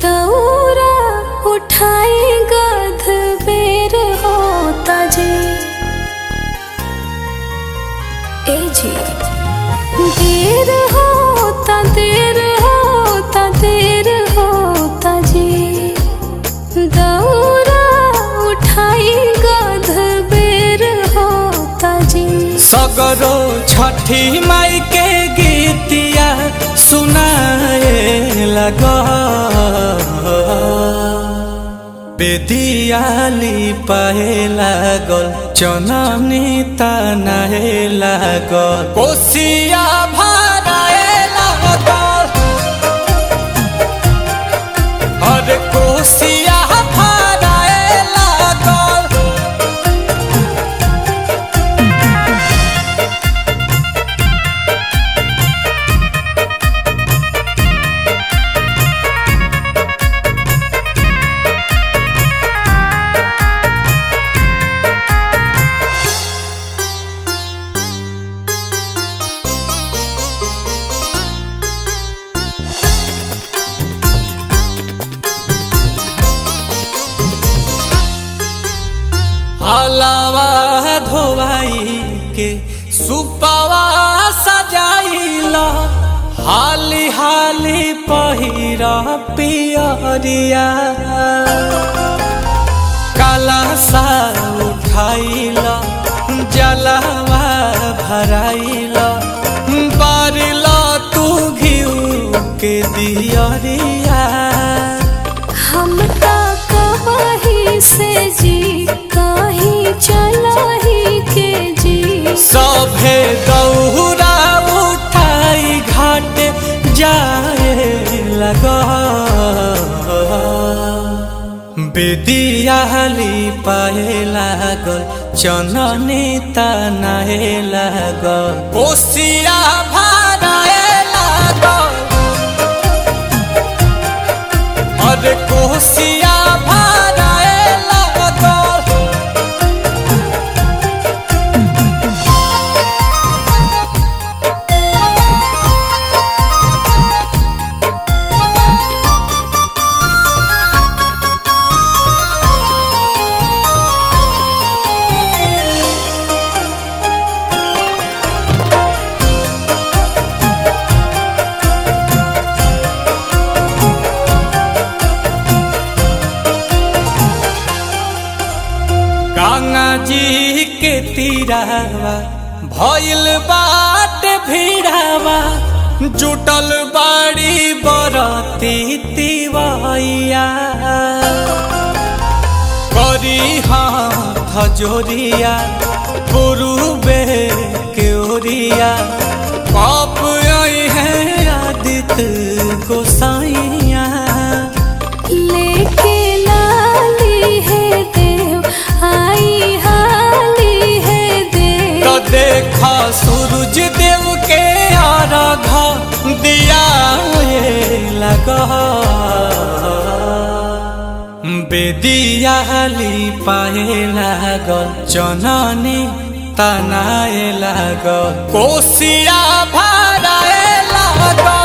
दौरा उठाई गध बेर होता जी। ए जी देर होता देर होता देर होता जी। दौरा उठाई गध बेर होता जी। सगरो छठी माई के गीतिया सुनाए लगा बेदियाली पाए लागल चननी तनाए लागल कोसिया भराए लागल और कोसिया भराए लागल। हलावा धोवाई के सुपावा सजाइला हाली हाली पहिरा पियरिया काला सा उठाइला जलावा भराइला बारिला तू घिउ के दियरिया। हम तो कहीं से जी कहीं चला ही के जी। सभे दौरा उठाई घाट जाए लगा बेदियाली पाए लागल चननी तनाए लागल कोसिया भराए लागल और कोसिया भराए लागल। गंगा जी के तीरावा भइल बाट भीड़ावा जुटल बाड़ी बरती तिवैया करी हाथ जोरिया पुरुबे के ओरिया पाप आई है आदित्य गोसाइया। लेके लाली है देव आई हाली है देव तो देखा सूरज देव के आराधा दिया लगा बेदियाली पाए लागल चननी तनाए लागल कोसिया भराए लागल।